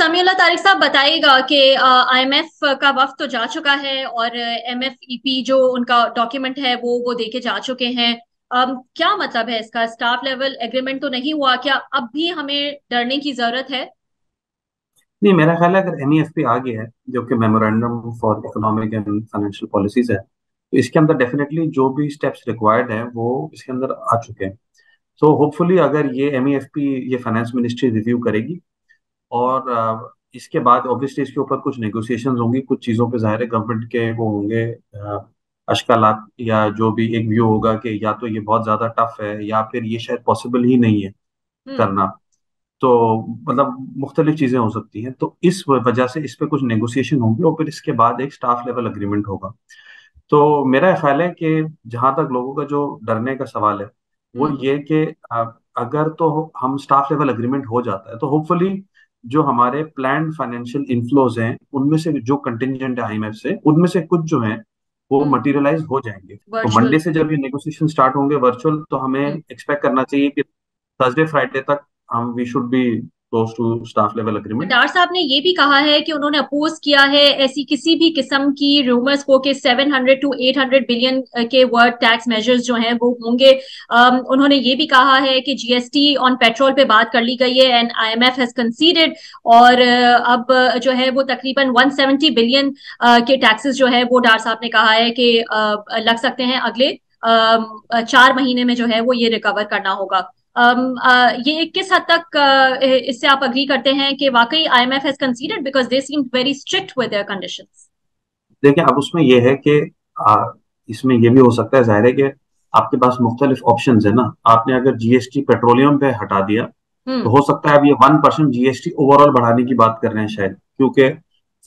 समीउल्लाह तारिक साहब बताइएगा कि आईएमएफ का वक्त तो जा चुका है और एमएफईपी जो उनका डॉक्यूमेंट है वो देके जा चुके हैं। क्या मतलब है इसका? स्टाफ लेवल एग्रीमेंट तो नहीं हुआ क्या? अब भी हमें डरने की जरूरत है? नहीं, मेरा ख्याल है अगर एनईएफपी आ गया है, जो कि memorandum for economic and financial policies है, तो इसके अंदर डेफिनेटली जो भी स्टेप्स रिक्वायर्ड हैं वो इसके अंदर आ चुके हैं। तो होपफुली अगर ये एमईएफपी, ये फाइनेंस मिनिस्ट्री रिव्यू करेगी और इसके बाद ऑब्वियसली इसके ऊपर कुछ नेगोशिएशंस होंगी, कुछ चीज़ों पे ज़ाहिर है गवर्नमेंट के वो होंगे अशकालात, या जो भी एक व्यू होगा कि या तो ये बहुत ज़्यादा टफ है या फिर ये शायद पॉसिबल ही नहीं है हम्म। करना। तो मतलब मुख्तलिफ चीजें हो सकती हैं, तो इस वजह से इस पे कुछ नेगोशिएशन होंगी और फिर इसके बाद एक स्टाफ लेवल अग्रीमेंट होगा। तो मेरा ख्याल है कि जहां तक लोगों का जो डरने का सवाल है वो हम्म। ये कि अगर तो हम स्टाफ लेवल अग्रीमेंट हो जाता है तो होपफुली जो हमारे प्लान्ड फाइनेंशियल इनफ्लोज हैं उनमें से जो कंटिजेंट है आईएमएफ से, उनमें से कुछ जो हैं वो हम्म। मटेरियलाइज हो जाएंगे। तो वर्चुअल। मंडे से जब ये नेगोशिएशन स्टार्ट होंगे वर्चुअल, तो हमें एक्सपेक्ट करना चाहिए कि थर्सडे फ्राइडे तक हम we should be close to staff level agreement. Dar साहब ने ये भी कहा है कि उन्होंने अपोज किया है ऐसी किसी भी किस्म की रूमर्स को कि 700 to 800 बिलियन के वर्थ टैक्स मेजर्स जो हैं वो होंगे। उन्होंने ये भी कहा है कि जीएसटी ऑन पेट्रोल पे बात कर ली गई है एंड आईएमएफ हैज कंसीडर्ड। और अब जो है वो तकरीबन 170 बिलियन के टैक्सेस जो है वो डार साहब ने कहा है कि लग सकते हैं अगले 4 महीने में जो है वो ये रिकवर करना होगा। ये किस हद तक इससे आप अग्री करते हैं कि वाकई IMF has considered because they seem very strict with their conditions? देखिए, अब उसमें यह है कि इसमें यह भी हो सकता है, जाहिर है कि आपके पास मुख्तलिफ ऑप्शन है ना। आपने अगर जीएसटी पेट्रोलियम पे हटा दिया तो हम्म। हो सकता है अब ये 1% जीएसटी ओवरऑल बढ़ाने की बात कर रहे हैं शायद, क्योंकि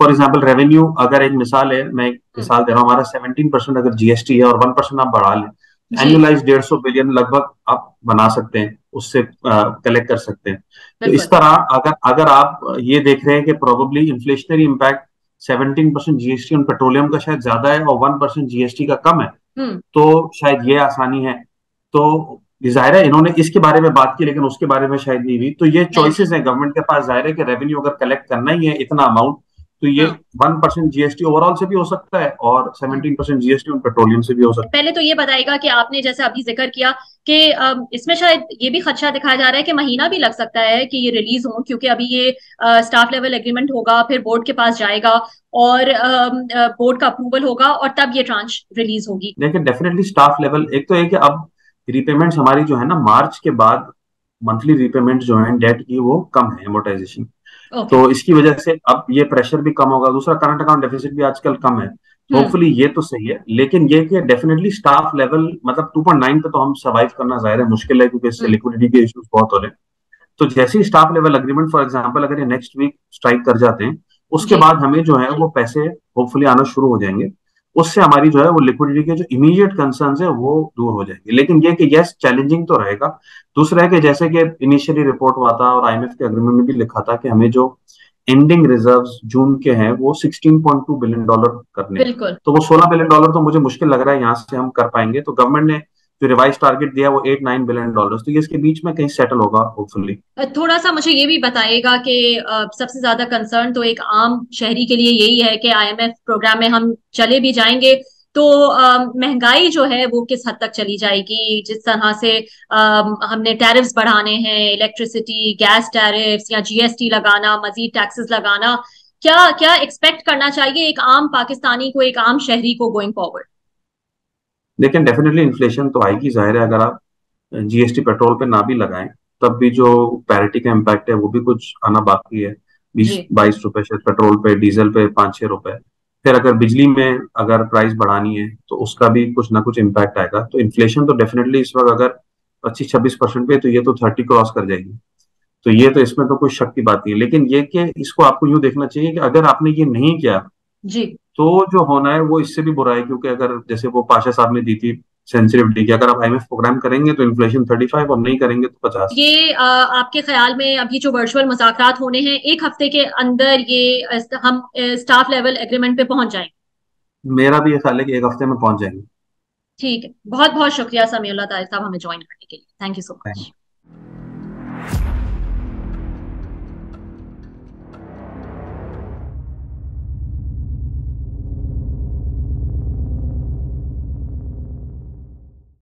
फॉर एग्जाम्पल रेवेन्यू, अगर एक मिसाल है, मैं एक हम्म। मिसाल दे रहा हूँ, हमारा 17% अगर जीएसटी है और 1% आप बढ़ा लें, जी। एनुअलाइज 150 बिलियन लगभग आप बना सकते हैं, उससे कलेक्ट कर सकते हैं। तो इस बिल्कुल। तरह अगर अगर आप ये देख रहे हैं कि probably inflationary impact 17% GST on petroleum का शायद ज्यादा है और 1% जीएसटी का कम है, हम्म। तो शायद ये आसानी है। तो जाहिर है इन्होंने इसके बारे में बात की लेकिन उसके बारे में शायद नहीं हुई। तो ये नहीं भी। चॉइसेस हैं गवर्नमेंट के पास, जाहिर है कि रेवेन्यू अगर कलेक्ट करना ही है इतना अमाउंट, तो ये हाँ। 1% जीएसटी ओवरऑल से भी हो सकता है और हम्म। 17% जीएसटी ऑन पेट्रोलियम से भी हो सकता पहले तो ये बताएगा कि आपने जैसे अभी जिक्र किया कि इसमें शायद ये भी खदशा दिखाया जा रहा है कि महीना भी लग सकता है कि ये रिलीज हो, क्योंकि अभी ये स्टाफ लेवल एग्रीमेंट होगा, फिर बोर्ड के पास जाएगा और बोर्ड का अप्रूवल होगा और तब ये ट्रांच रिलीज होगी। है। लेकिन डेफिनेटली स्टाफ लेवल, एक तो है कि अब रिपेमेंट्स हमारी जो है ना मार्च के बाद, मंथली रिपेमेंट जो है डेट की वो कम है, एमोर्टाइजेशन। ओके। तो इसकी वजह से अब ये प्रेशर भी कम होगा, दूसरा करंट अकाउंट डेफिसिट भी आजकल कम है। हम्म। होपफुली ये तो सही है, लेकिन ये कि डेफिनेटली स्टाफ लेवल मतलब 2.9 पे तो हम सर्वाइव करना जाहिर है मुश्किल है, क्योंकि इससे हम्म। लिक्विडिटी के इश्यूज बहुत हो रहे हैं। तो जैसे ही staff level agreement for example अगर ये नेक्स्ट वीक स्ट्राइक कर जाते हैं, उसके जी। बाद हमें जो है वो पैसे होपफुली आना शुरू हो जाएंगे। उससे हमारी जो है वो लिक्विडिटी के जो इमीडिएट कंसर्न्स है वो दूर हो जाएंगे। लेकिन ये कि यस, चैलेंजिंग तो रहेगा। दूसरा है कि जैसे कि इनिशियली रिपोर्ट हुआ था और आईएमएफ के अग्रीमेंट में भी लिखा था कि हमें जो एंडिंग रिजर्व्स जून के हैं वो $16.2 बिलियन करने हैं। बिल्कुल। तो वो $16 बिलियन तो मुझे मुश्किल लग रहा है यहाँ से हम कर पाएंगे। तो गवर्नमेंट ने जो रिवाइज टारगेट दिया वो $8-9 बिलियन, तो ये इसके बीच में कहीं सेटल होगा होपफुली। थोड़ा सा मुझे ये भी बताइएगा कि सबसे ज्यादा कंसर्न तो एक आम शहरी के लिए यही है कि आईएमएफ प्रोग्राम में हम चले भी जाएंगे तो महंगाई जो है वो किस हद तक चली जाएगी? जिस तरह से हमने टैरिफ्स बढ़ाने हैं, इलेक्ट्रिसिटी गैस टैरिफ्स या जीएसटी लगाना, मजीद टैक्सेस लगाना, क्या क्या एक्सपेक्ट करना चाहिए एक आम पाकिस्तानी को, एक आम शहरी को गोइंग फॉरवर्ड? लेकिन डेफिनेटली इन्फ्लेशन तो आएगी, जाहिर है। अगर आप जीएसटी पेट्रोल पे ना भी लगाएं तब भी जो पैरिटी का इम्पैक्ट है वो भी कुछ आना बाकी है। बीस जी। 22 रुपए शायद पेट्रोल पे, डीजल पे 5-6 रुपए। फिर अगर बिजली में अगर प्राइस बढ़ानी है तो उसका भी कुछ ना कुछ इम्पैक्ट आएगा। तो इन्फ्लेशन तो डेफिनेटली इस वक्त अगर 25-26% पे, तो ये तो 30 क्रॉस कर जाएगी। तो ये तो इसमें तो कोई शक की बात नहीं है। लेकिन ये कि इसको आपको यूं देखना चाहिए कि अगर आपने ये नहीं किया जी। तो जो होना है वो इससे भी बुरा है, क्योंकि अगर जैसे वो पाशा साहब ने दी थी सेंसिटिविटी की, अगर आप आईएमएफ प्रोग्राम करेंगे तो इन्फ्लेशन 35 और नहीं करेंगे तो 50। ये आपके ख्याल में अभी जो वर्चुअल मुज़ाकरात होने हैं एक हफ्ते के अंदर ये हम स्टाफ लेवल एग्रीमेंट पे पहुंच जाएंगे? मेरा भी ये ख्याल है कि एक हफ्ते में पहुंच जाएंगे। ठीक है, बहुत बहुत शुक्रिया समीउल्लाह तारिक साहब हमें ज्वाइन करने के लिए। Thank you so much.